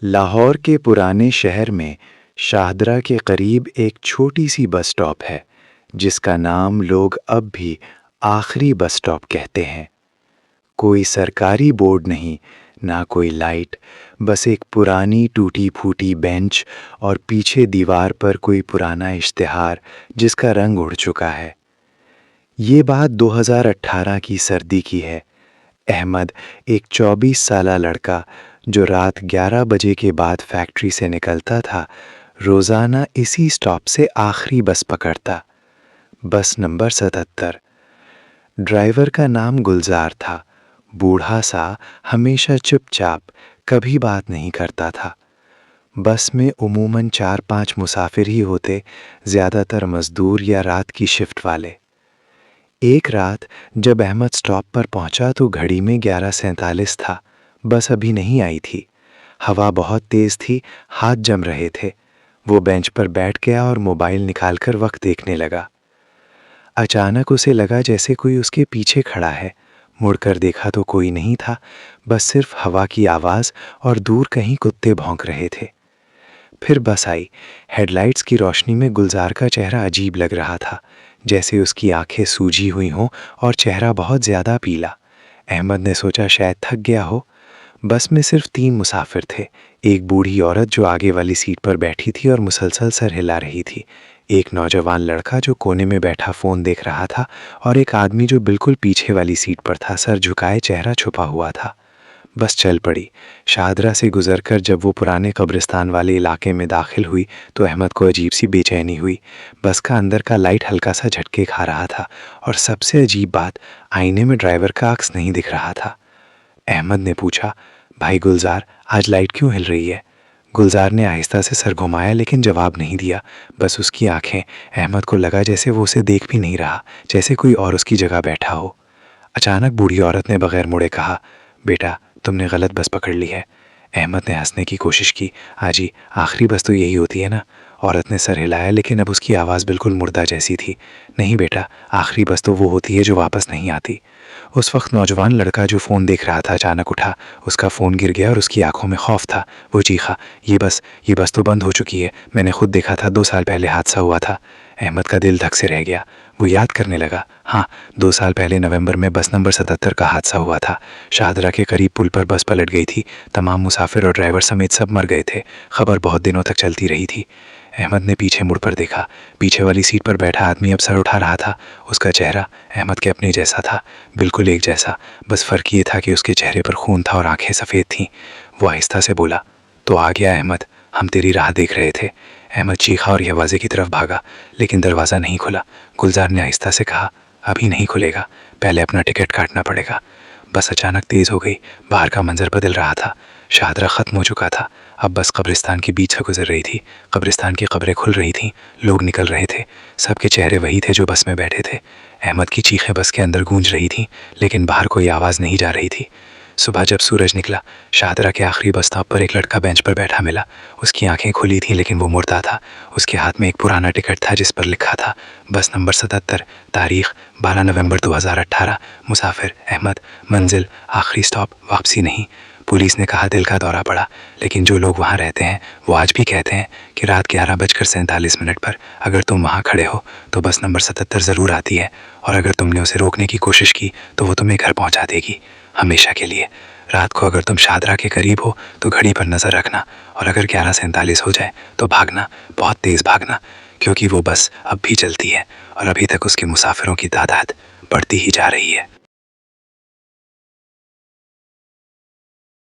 لاہور کے پرانے شہر میں شاہدرہ کے قریب ایک چھوٹی سی بس سٹاپ ہے جس کا نام لوگ اب بھی آخری بس سٹاپ کہتے ہیں۔ کوئی سرکاری بورڈ نہیں، نہ کوئی لائٹ، بس ایک پرانی ٹوٹی پھوٹی بینچ اور پیچھے دیوار پر کوئی پرانا اشتہار جس کا رنگ اڑ چکا ہے۔ یہ بات 2018 کی سردی کی ہے۔ احمد ایک 24 سالہ لڑکا جو رات 11 بجے کے بعد فیکٹری سے نکلتا تھا، روزانہ اسی سٹاپ سے آخری بس پکڑتا، بس نمبر 77۔ ڈرائیور کا نام گلزار تھا، بوڑھا سا، ہمیشہ چپ چاپ، کبھی بات نہیں کرتا تھا۔ بس میں عموماً 4-5 مسافر ہی ہوتے، زیادہ تر مزدور یا رات کی شفٹ والے۔ ایک رات جب احمد سٹاپ پر پہنچا تو گھڑی میں 11:47 تھا، بس ابھی نہیں آئی تھی۔ ہوا بہت تیز تھی، ہاتھ جم رہے تھے۔ وہ بینچ پر بیٹھ گیا اور موبائل نکال کر وقت دیکھنے لگا۔ اچانک اسے لگا جیسے کوئی اس کے پیچھے کھڑا ہے۔ مڑ کر دیکھا تو کوئی نہیں تھا، بس صرف ہوا کی آواز اور دور کہیں کتے بھونک رہے تھے۔ پھر بس آئی۔ ہیڈ لائٹس کی روشنی میں گلزار کا چہرہ عجیب لگ رہا تھا، جیسے اس کی آنکھیں سوجی ہوئی ہوں اور چہرہ بہت زیادہ پیلا۔ احمد نے سوچا شاید تھک گیا ہو۔ بس میں صرف 3 مسافر تھے، ایک بوڑھی عورت جو آگے والی سیٹ پر بیٹھی تھی اور مسلسل سر ہلا رہی تھی، ایک نوجوان لڑکا جو کونے میں بیٹھا فون دیکھ رہا تھا، اور ایک آدمی جو بالکل پیچھے والی سیٹ پر تھا، سر جھکائے، چہرہ چھپا ہوا تھا۔ بس چل پڑی۔ شاہدرہ سے گزر کر جب وہ پرانے قبرستان والے علاقے میں داخل ہوئی تو احمد کو عجیب سی بے چینی ہوئی۔ بس کا اندر کا لائٹ ہلکا سا جھٹکے کھا رہا تھا، اور سب سے عجیب بات، آئینے میں ڈرائیور کا عکس نہیں دکھ رہا تھا۔ احمد نے پوچھا، بھائی گلزار، آج لائٹ کیوں ہل رہی ہے؟ گلزار نے آہستہ سے سر گھمایا لیکن جواب نہیں دیا، بس اس کی آنکھیں۔ احمد کو لگا جیسے وہ اسے دیکھ بھی نہیں رہا، جیسے کوئی اور اس کی جگہ بیٹھا ہو۔ اچانک بوڑھی عورت نے بغیر مڑے کہا، بیٹا تم نے غلط بس پکڑ لی ہے۔ احمد نے ہنسنے کی کوشش کی، آجی آخری بس تو یہی ہوتی ہے نا؟ عورت نے سر ہلایا لیکن اب اس کی آواز بالکل مردہ جیسی تھی۔ نہیں بیٹا، آخری بس تو وہ ہوتی ہے جو واپس نہیں آتی۔ اس وقت نوجوان لڑکا جو فون دیکھ رہا تھا اچانک اٹھا، اس کا فون گر گیا اور اس کی آنکھوں میں خوف تھا۔ وہ چیخا، یہ بس تو بند ہو چکی ہے، میں نے خود دیکھا تھا، 2 سال پہلے حادثہ ہوا تھا۔ احمد کا دل دھک سے رہ گیا۔ وہ یاد کرنے لگا، ہاں 2 سال پہلے نومبر میں بس نمبر 77 کا حادثہ ہوا تھا۔ شاہدرہ کے قریب پل پر بس پلٹ گئی تھی، تمام مسافر اور ڈرائیور سمیت سب مر گئے تھے۔ خبر بہت دنوں تک چلتی رہی تھی۔ احمد نے پیچھے مڑ پر دیکھا، پیچھے والی سیٹ پر بیٹھا آدمی اب سر اٹھا رہا تھا۔ اس کا چہرہ احمد کے اپنے جیسا تھا، بالکل ایک جیسا، بس فرق یہ تھا کہ اس کے چہرے پر خون تھا اور آنکھیں سفید تھیں۔ وہ آہستہ سے بولا، تو آ گیا احمد، ہم تیری راہ دیکھ رہے تھے۔ احمد چیخا اور دروازے کی طرف بھاگا، لیکن دروازہ نہیں کھلا۔ گلزار نے آہستہ سے کہا، ابھی نہیں کھلے گا، پہلے اپنا ٹکٹ کاٹنا پڑے گا۔ بس اچانک تیز ہو گئی، باہر کا منظر بدل رہا تھا۔ شاہدرہ ختم ہو چکا تھا، اب بس قبرستان کے بیچ سے گزر رہی تھی۔ قبرستان کی قبریں کھل رہی تھیں، لوگ نکل رہے تھے، سب کے چہرے وہی تھے جو بس میں بیٹھے تھے۔ احمد کی چیخیں بس کے اندر گونج رہی تھیں، لیکن باہر کوئی آواز نہیں جا رہی تھی۔ صبح جب سورج نکلا، شاہدرہ کے آخری بس اسٹاپ پر ایک لڑکا بینچ پر بیٹھا ملا۔ اس کی آنکھیں کھلی تھیں لیکن وہ مردہ تھا۔ اس کے ہاتھ میں ایک پرانا ٹکٹ تھا جس پر لکھا تھا بس نمبر 77، تاریخ 12 نومبر 2018، مسافر احمد، منزل آخری اسٹاپ واپسی نہیں۔ پولیس نے کہا دل کا دورہ پڑا، لیکن جو لوگ وہاں رہتے ہیں وہ آج بھی کہتے ہیں کہ رات 11:47 پر اگر تم وہاں کھڑے ہو تو بس نمبر 77 ضرور آتی ہے، اور اگر تم نے اسے روکنے کی کوشش کی تو وہ تمہیں گھر پہنچا دے گی، ہمیشہ کے لیے۔ رات کو اگر تم شاہدرہ کے قریب ہو تو گھڑی پر نظر رکھنا، اور اگر 11:47 ہو جائے تو بھاگنا، بہت تیز بھاگنا، کیونکہ وہ بس اب بھی چلتی ہے اور ابھی تک اس کے مسافروں کی تعداد بڑھتی ہی جا رہی ہے۔